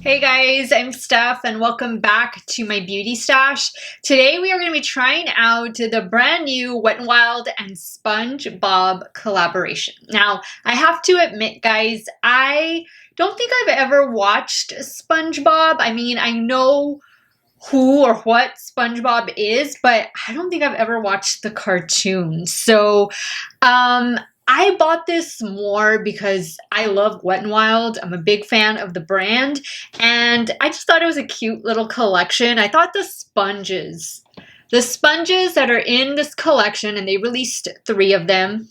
Hey guys, I'm Steph and welcome back to my beauty stash. Today we are going to be trying out the brand new Wet n Wild and SpongeBob collaboration. Now, I have to admit guys, I don't think I've ever watched SpongeBob. I mean, I know who or what SpongeBob is, but I don't think I've ever watched the cartoon. So, I bought this more because I love Wet n Wild. I'm a big fan of the brand, and I just thought it was a cute little collection. I thought the sponges that are in this collection, and they released three of them.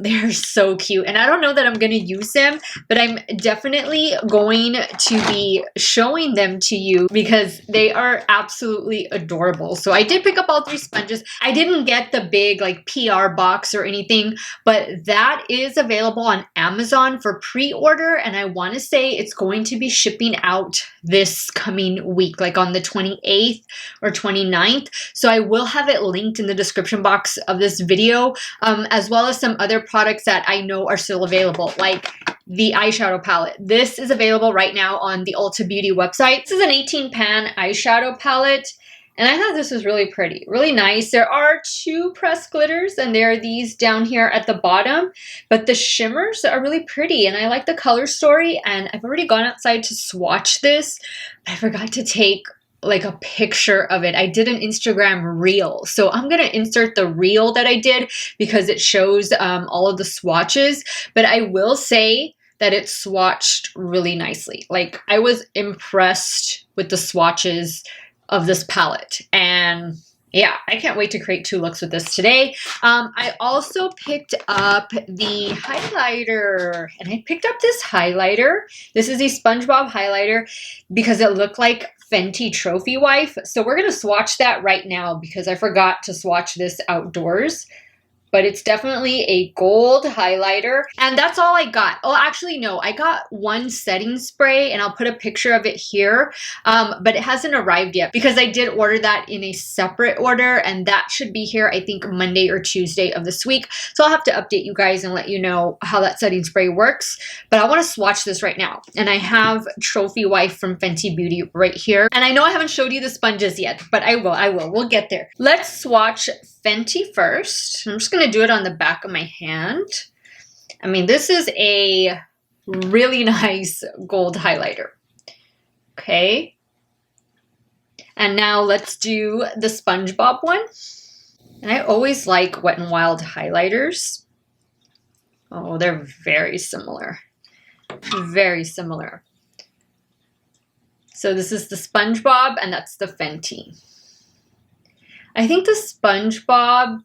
They're so cute, and I don't know that I'm gonna use them, but I'm definitely going to be showing them to you because they are absolutely adorable. So I did pick up all three sponges. I didn't get the big like PR box or anything, but that is available on Amazon for pre-order, and I want to say it's going to be shipping out this coming week, like on the 28th or 29th. So I will have it linked in the description box of this video, as well as some other products that I know are still available, like the eyeshadow palette. This is available right now on the Ulta Beauty website. This is an 18-pan eyeshadow palette, and I thought this was really pretty, really nice. There are two pressed glitters, and there are these down here at the bottom, but the shimmers are really pretty, and I like the color story, and I've already gone outside to swatch this, but I forgot to take like a picture of it. I did an Instagram reel. So I'm going to insert the reel that I did because it shows all of the swatches. But I will say that it swatched really nicely. Like, I was impressed with the swatches of this palette. And yeah, I can't wait to create two looks with this today. I also picked up the highlighter, and I picked up this highlighter. This is a SpongeBob highlighter because it looked like Fenty Trophy Wife. So we're going to swatch that right now because I forgot to swatch this outdoors. But it's definitely a gold highlighter. And that's all I got. Oh, actually, no. I got one setting spray, and I'll put a picture of it here. But it hasn't arrived yet because I did order that in a separate order. And that should be here, I think, Monday or Tuesday of this week. So I'll have to update you guys and let you know how that setting spray works. But I want to swatch this right now. And I have Trophy Wife from Fenty Beauty right here. And I know I haven't showed you the sponges yet, but I will. We'll get there. Let's swatch Fenty first. I'm just going to do it on the back of my hand. I mean, this is a really nice gold highlighter. Okay. And now let's do the SpongeBob one. And I always like Wet n Wild highlighters. Oh, they're very similar. Very similar. So this is the SpongeBob, and that's the Fenty. I think the SpongeBob,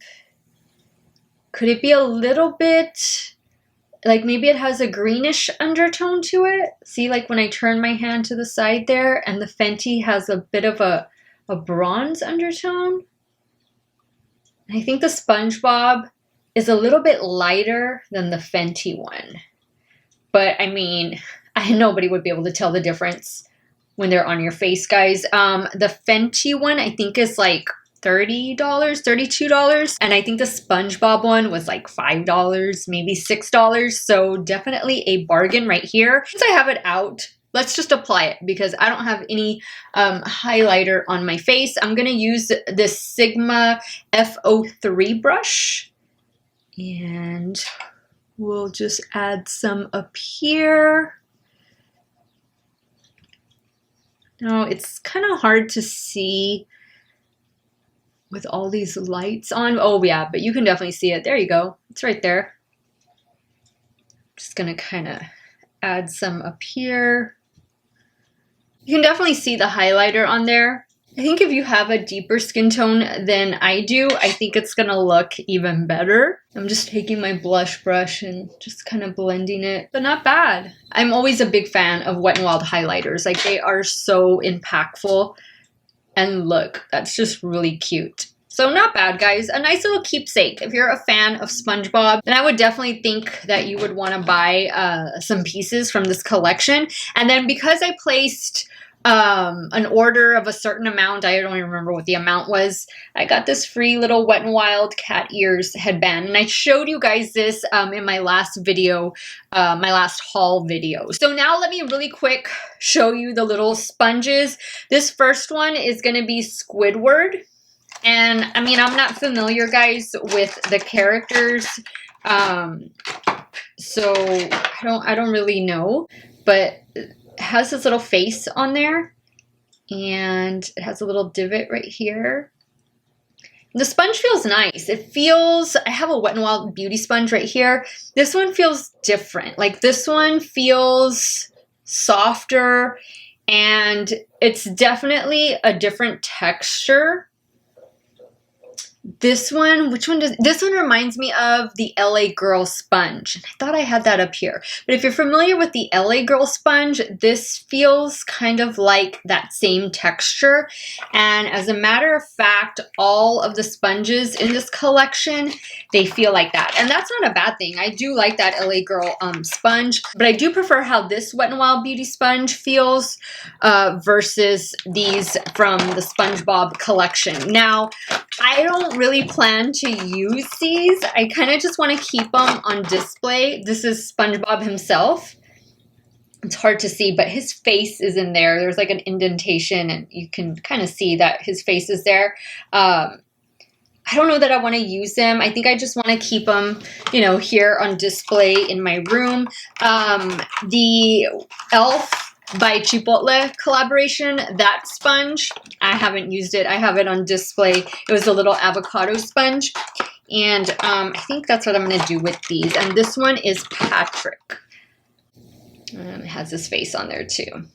could it be a little bit, like maybe it has a greenish undertone to it? See, like when I turn my hand to the side there, and the Fenty has a bit of a bronze undertone. I think the SpongeBob is a little bit lighter than the Fenty one. But I mean, nobody would be able to tell the difference when they're on your face, guys. The Fenty one, I think, is like $30, $32. And I think the SpongeBob one was like $5, maybe $6. So definitely a bargain right here. Since I have it out, let's just apply it because I don't have any highlighter on my face. I'm going to use this Sigma F.U.N brush. And we'll just add some up here. Now, it's kind of hard to see with all these lights on. Oh yeah, but you can definitely see it. There you go. It's right there. Just gonna kind of add some up here. You can definitely see the highlighter on there. I think if you have a deeper skin tone than I do, I think it's gonna look even better. I'm just taking my blush brush and just kind of blending it, but not bad. I'm always a big fan of Wet n Wild highlighters. Like, they are so impactful. And look, that's just really cute. So not bad, guys. A nice little keepsake. If you're a fan of SpongeBob, then I would definitely think that you would want to buy some pieces from this collection. And then because I placed an order of a certain amount. I don't even remember what the amount was. I got this free little Wet n Wild cat ears headband, and I showed you guys this in my last video, my last haul video. So now let me really quick show you the little sponges. This first one is going to be Squidward. And I mean, I'm not familiar, guys, with the characters. So I don't really know, but it has this little face on there, and it has a little divot right here. The sponge feels nice. It feels, I have a Wet n Wild beauty sponge right here. This one feels different. Like, this one feels softer, and it's definitely a different texture. This one, this one reminds me of the LA Girl sponge. I thought I had that up here. But if you're familiar with the LA Girl sponge, this feels kind of like that same texture. And as a matter of fact, all of the sponges in this collection, they feel like that. And that's not a bad thing. I do like that LA Girl sponge, but I do prefer how this Wet n Wild beauty sponge feels versus these from the SpongeBob collection. Now, I don't really plan to use these. I kind of just want to keep them on display. This is SpongeBob himself. It's hard to see, but his face is in there. There's like an indentation, and you can kind of see that his face is there. I don't know that I want to use them. I think I just want to keep them, you know, here on display in my room. The Elf by Chipotle collaboration, that sponge, I haven't used it. I have it on display. It was a little avocado sponge, and I think that's what I'm going to do with these. And this one is Patrick. It has his face on there too.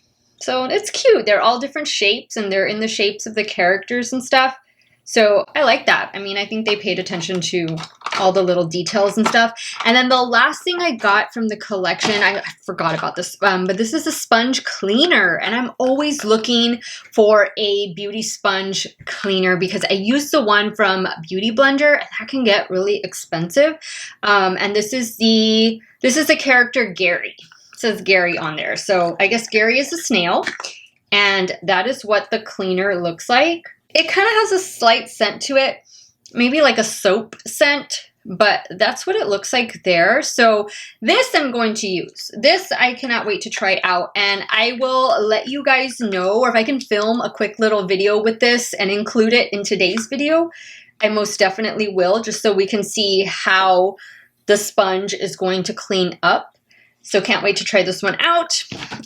So it's cute. They're all different shapes, and they're in the shapes of the characters and stuff. So I like that. I mean, I think they paid attention to all the little details and stuff. And then the last thing I got from the collection, I forgot about this, but this is a sponge cleaner. And I'm always looking for a beauty sponge cleaner because I use the one from Beauty Blender, and that can get really expensive. And this is the character Gary. It says Gary on there. So I guess Gary is a snail, and that is what the cleaner looks like. It kind of has a slight scent to it, maybe like a soap scent, but that's what it looks like there. So this I'm going to use. This I cannot wait to try out, and I will let you guys know, or if I can film a quick little video with this and include it in today's video, I most definitely will, just so we can see how the sponge is going to clean up. So can't wait to try this one out.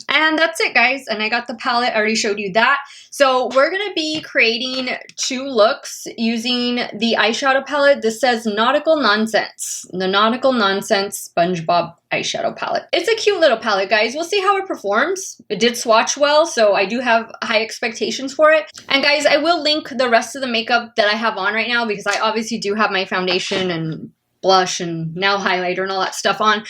And that's it, guys. And I got the palette. I already showed you that. So we're going to be creating 2 looks using the eyeshadow palette. This says Nautical Nonsense. The Nautical Nonsense SpongeBob eyeshadow palette. It's a cute little palette, guys. We'll see how it performs. It did swatch well, so I do have high expectations for it. And guys, I will link the rest of the makeup that I have on right now, because I obviously do have my foundation and blush and nail highlighter and all that stuff on.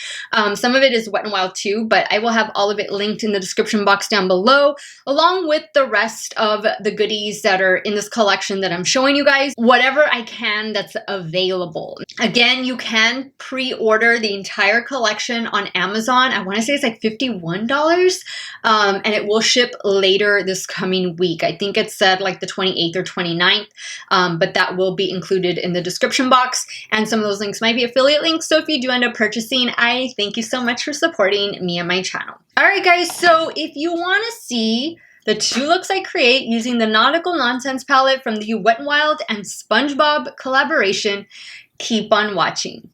Some of it is Wet n Wild too, but I will have all of it linked in the description box down below, along with the rest of the goodies that are in this collection that I'm showing you guys. Whatever I can that's available. Again, you can pre-order the entire collection on Amazon. I want to say it's like $51, and it will ship later this coming week. I think it said like the 28th or 29th, but that will be included in the description box, and some of those links might be affiliate links, so if you do end up purchasing, I thank you so much for supporting me and my channel. Alright guys, so if you want to see the 2 looks I create using the Nautical Nonsense palette from the Wet n Wild and SpongeBob collaboration, keep on watching.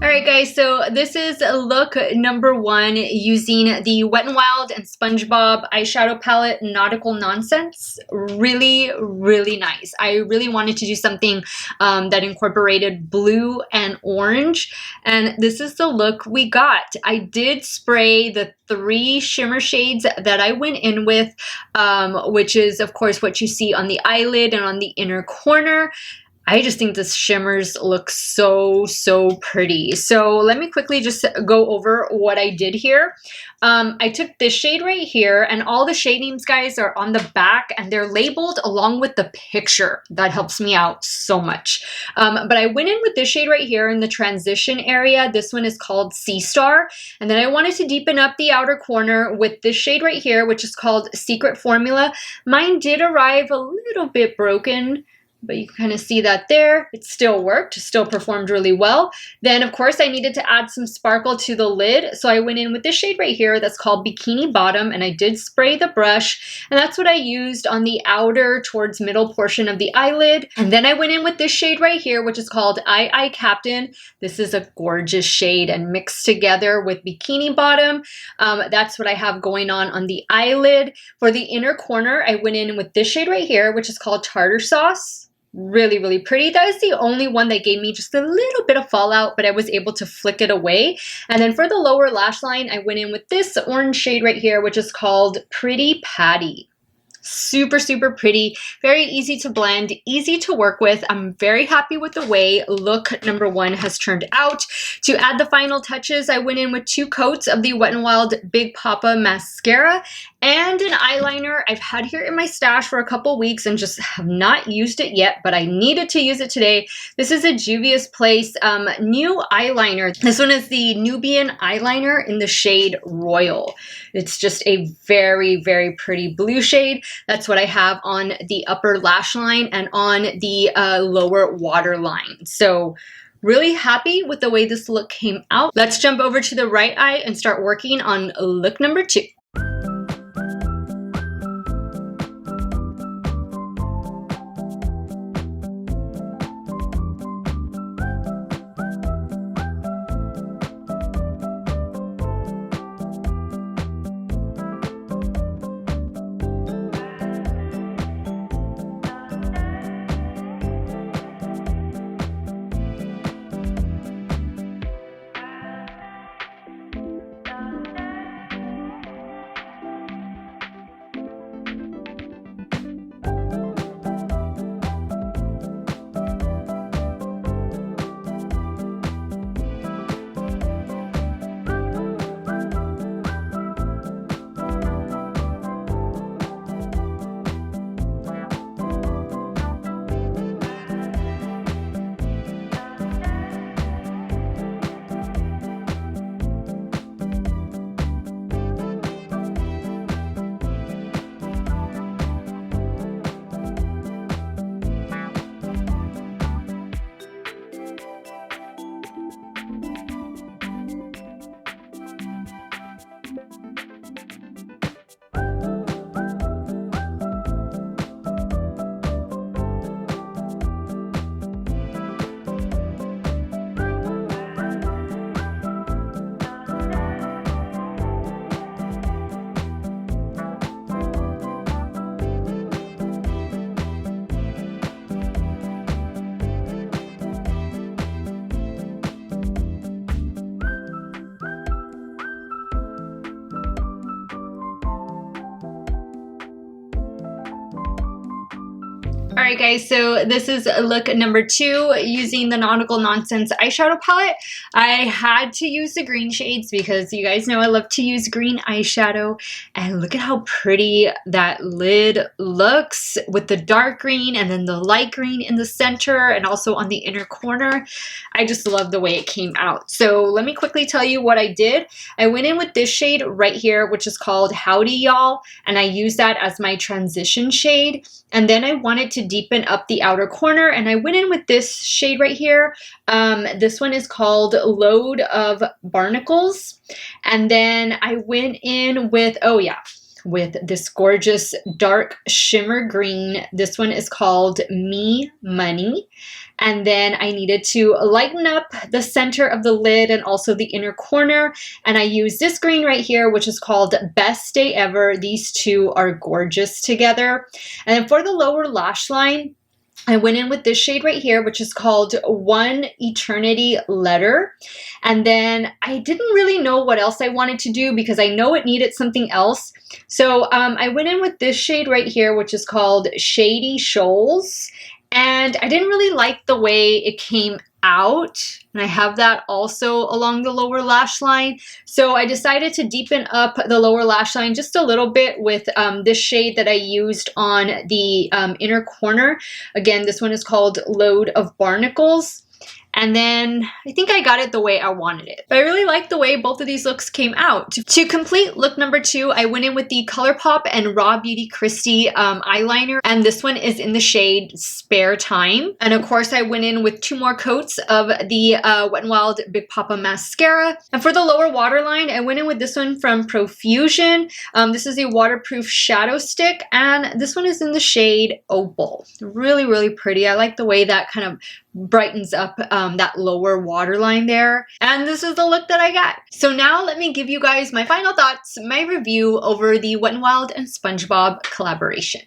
Alright guys, so this is look number 1 using the Wet n Wild and SpongeBob eyeshadow palette, Nautical Nonsense. Really, really nice. I really wanted to do something that incorporated blue and orange, and this is the look we got. I did spray the 3 shimmer shades that I went in with, which is of course what you see on the eyelid and on the inner corner. I just think the shimmers look so, so pretty. So let me quickly just go over what I did here. I took this shade right here, and all the shade names, guys, are on the back, and they're labeled along with the picture. That helps me out so much. But I went in with this shade right here in the transition area. This one is called Sea Star. And then I wanted to deepen up the outer corner with this shade right here, which is called Secret Formula. Mine did arrive a little bit broken, but you can kind of see that there. It still worked, still performed really well. Then of course I needed to add some sparkle to the lid, so I went in with this shade right here that's called Bikini Bottom, and I did spray the brush, and that's what I used on the outer towards middle portion of the eyelid. And then I went in with this shade right here, which is called I Captain. This is a gorgeous shade, and mixed together with Bikini Bottom, that's what I have going on the eyelid. For the inner corner, I went in with this shade right here, which is called Tartar Sauce. Really, really pretty. That is the only one that gave me just a little bit of fallout, but I was able to flick it away. And then for the lower lash line, I went in with this orange shade right here, which is called Pretty Patty. Super, super pretty, very easy to blend, easy to work with. I'm very happy with the way look number 1 has turned out. To add the final touches, I went in with 2 coats of the Wet n Wild Big Poppa mascara and an eyeliner I've had here in my stash for a couple weeks and just have not used it yet, but I needed to use it today. This is a Juvia's Place new eyeliner. This one is the Nubian eyeliner in the shade Royal. It's just a very, very pretty blue shade. That's what I have on the upper lash line and on the lower waterline. So really happy with the way this look came out. Let's jump over to the right eye and start working on look number 2. Alright guys, so this is look number 2 using the Nautical Nonsense eyeshadow palette. I had to use the green shades because you guys know I love to use green eyeshadow. And look at how pretty that lid looks with the dark green and then the light green in the center and also on the inner corner. I just love the way it came out. So let me quickly tell you what I did. I went in with this shade right here, which is called Howdy Y'all, and I used that as my transition shade. And then I wanted to deepen up the outer corner, and I went in with this shade right here. This one is called Load of Barnacles. And then I went in with, oh yeah, with this gorgeous dark shimmer green. This one is called Me Money. And then I needed to lighten up the center of the lid and also the inner corner. And I used this green right here, which is called Best Day Ever. These two are gorgeous together. And then for the lower lash line, I went in with this shade right here, which is called One Eternity Letter. And then I didn't really know what else I wanted to do because I know it needed something else. So I went in with this shade right here, which is called Shady Shoals. And I didn't really like the way it came out. And I have that also along the lower lash line. So I decided to deepen up the lower lash line just a little bit with this shade that I used on the inner corner. Again, this one is called Load of Barnacles. And then I think I got it the way I wanted it. But I really like the way both of these looks came out. To complete look number 2, I went in with the ColourPop and Raw Beauty Kristi eyeliner. And this one is in the shade Spare Time. And of course, I went in with 2 more coats of the Wet n Wild Big Poppa mascara. And for the lower waterline, I went in with this one from Profusion. This is a waterproof shadow stick. And this one is in the shade Opal. Really, really pretty. I like the way that kind of brightens up that lower waterline there. And this is the look that I got. So now let me give you guys my final thoughts, my review over the Wet n Wild and SpongeBob collaboration.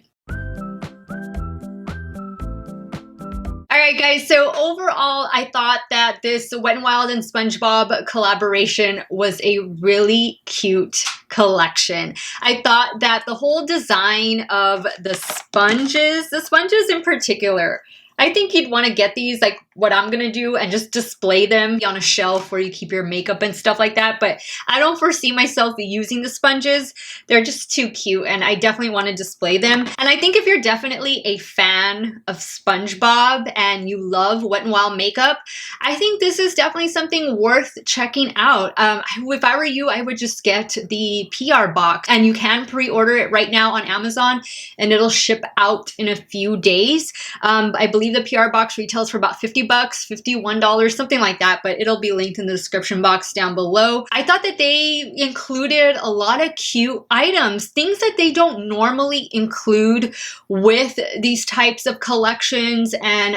Alright guys, so overall I thought that this Wet n Wild and SpongeBob collaboration was a really cute collection. I thought that the whole design of the sponges in particular, I think you'd want to get these like what I'm gonna do and just display them on a shelf where you keep your makeup and stuff like that. But I don't foresee myself using the sponges. They're just too cute and I definitely want to display them. And I think if you're definitely a fan of SpongeBob and you love Wet n Wild makeup, I think this is definitely something worth checking out. If I were you, I would just get the PR box, and you can pre-order it right now on Amazon and it'll ship out in a few days. I believe the PR box retails for about $50, $51, something like that, but it'll be linked in the description box down below. I thought that they included a lot of cute items, things that they don't normally include with these types of collections and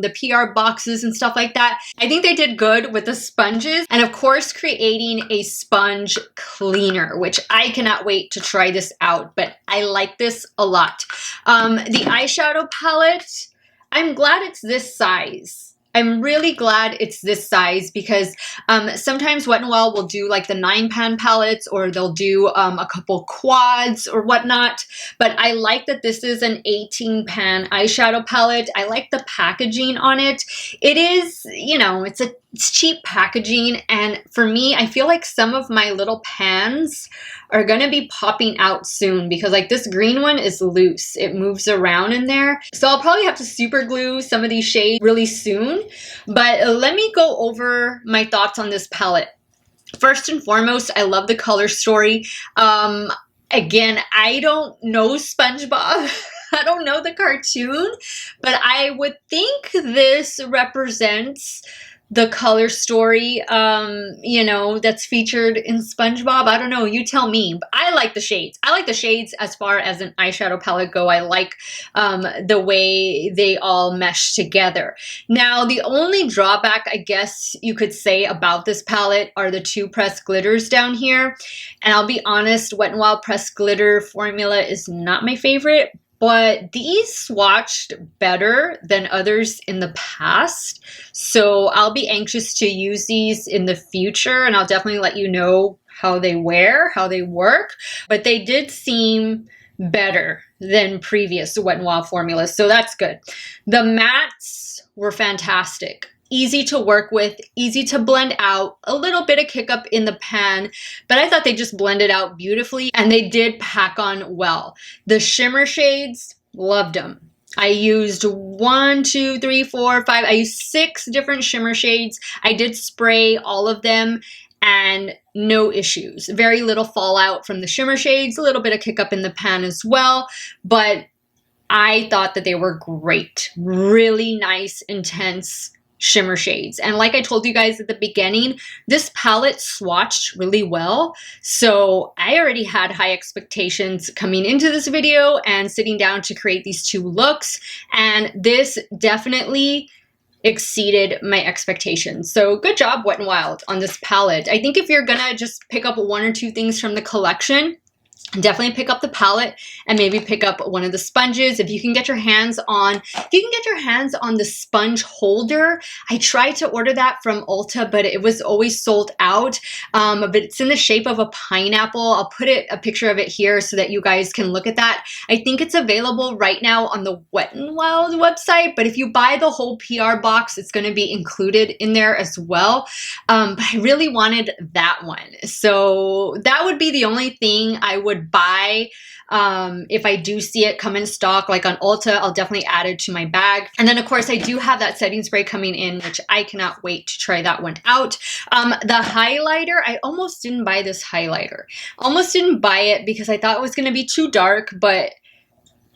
the PR boxes and stuff like that. I think they did good with the sponges, and of course creating a sponge cleaner, which I cannot wait to try this out, but I like this a lot. The eyeshadow palette, I'm glad it's this size. I'm really glad it's this size because sometimes Wet n Wild will do like the 9-pan palettes, or they'll do a couple quads or whatnot. But I like that this is an 18-pan eyeshadow palette. I like the packaging on it. It is, you know, it's cheap packaging, and for me, I feel like some of my little pans are gonna be popping out soon because like this green one is loose. It moves around in there. So I'll probably have to super glue some of these shades really soon. But let me go over my thoughts on this palette. First and foremost, I love the color story. Again, I don't know SpongeBob. I don't know the cartoon, but I would think this represents the color story, you know, that's featured in SpongeBob. I don't know, you tell me. But I like the shades. I like the shades as far as an eyeshadow palette go. I like the way they all mesh together. Now, the only drawback, I guess you could say about this palette are the 2 pressed glitters down here. And I'll be honest, Wet n Wild pressed glitter formula is not my favorite. But these swatched better than others in the past. So I'll be anxious to use these in the future, and I'll definitely let you know how they wear, how they work. But they did seem better than previous Wet n Wild formulas, so that's good. The mattes were fantastic. Easy to work with, easy to blend out, a little bit of kick up in the pan, but I thought they just blended out beautifully and they did pack on well. The shimmer shades, loved them. I used 1, 2, 3, 4, 5, I used 6 different shimmer shades. I did spray all of them and no issues. Very little fallout from the shimmer shades, a little bit of kick up in the pan as well, but I thought that they were great. Really nice, intense shimmer shades. And like I told you guys at the beginning, this palette swatched really well. So I already had high expectations coming into this video and sitting down to create these two looks. And this definitely exceeded my expectations. So good job, Wet n Wild, on this palette. I think if you're gonna just pick up one or two things from the collection, definitely pick up the palette and maybe pick up one of the sponges. If you can get your hands on, the sponge holder. I tried to order that from Ulta, but it was always sold out. But it's in the shape of a pineapple. I'll put a picture of it here so that you guys can look at that. I think it's available right now on the Wet n Wild website, but if you buy the whole PR box, it's going to be included in there as well. But I really wanted that one. So that would be the only thing I would buy if I do see it come in stock, like on Ulta. I'll definitely add it to my bag. And then of course I do have that setting spray coming in, which I cannot wait to try that one out. The highlighter, I almost didn't buy this highlighter. Almost didn't buy it because I thought it was going to be too dark, but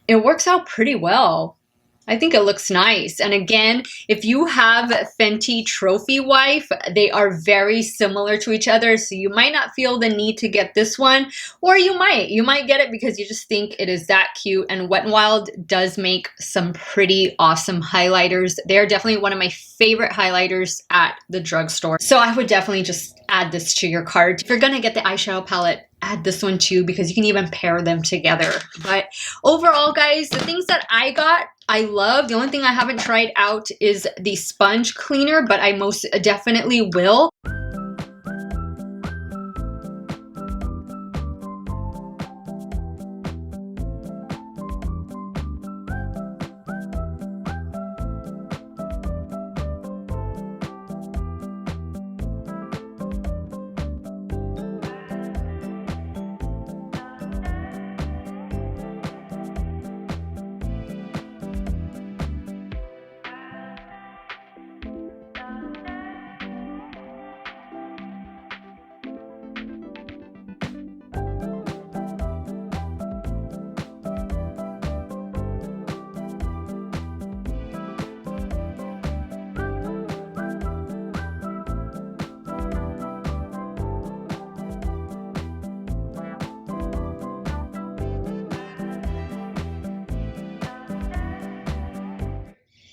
it works out pretty well. I think it looks nice. And again, if you have Fenty Trophy Wife, they are very similar to each other. So you might not feel the need to get this one, or you might. You might get it because you just think it is that cute. And Wet n Wild does make some pretty awesome highlighters. They're definitely one of my favorite highlighters at the drugstore. So I would definitely just add this to your cart. If you're gonna get the eyeshadow palette, add this one too, because you can even pair them together. But overall, guys, the things that I got, I love. The only thing I haven't tried out is the sponge cleaner, but I most definitely will.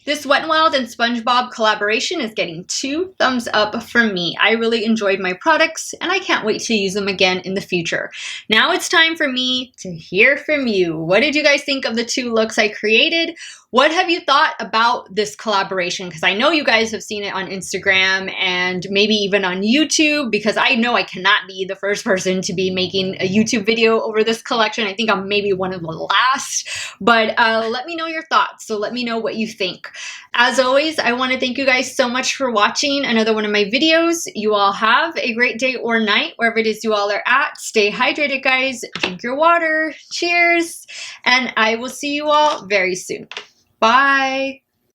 This Wet n Wild and SpongeBob collaboration is getting 2 thumbs up from me. I really enjoyed my products and I can't wait to use them again in the future. Now it's time for me to hear from you. What did you guys think of the 2 looks I created? What have you thought about this collaboration? Because I know you guys have seen it on Instagram and maybe even on YouTube, because I know I cannot be the first person to be making a YouTube video over this collection. I think I'm maybe one of the last, but let me know your thoughts. So let me know what you think. As always, I want to thank you guys so much for watching another one of my videos. You all have a great day or night, wherever it is you all are at. Stay hydrated, guys. Drink your water. Cheers. And I will see you all very soon. Bye.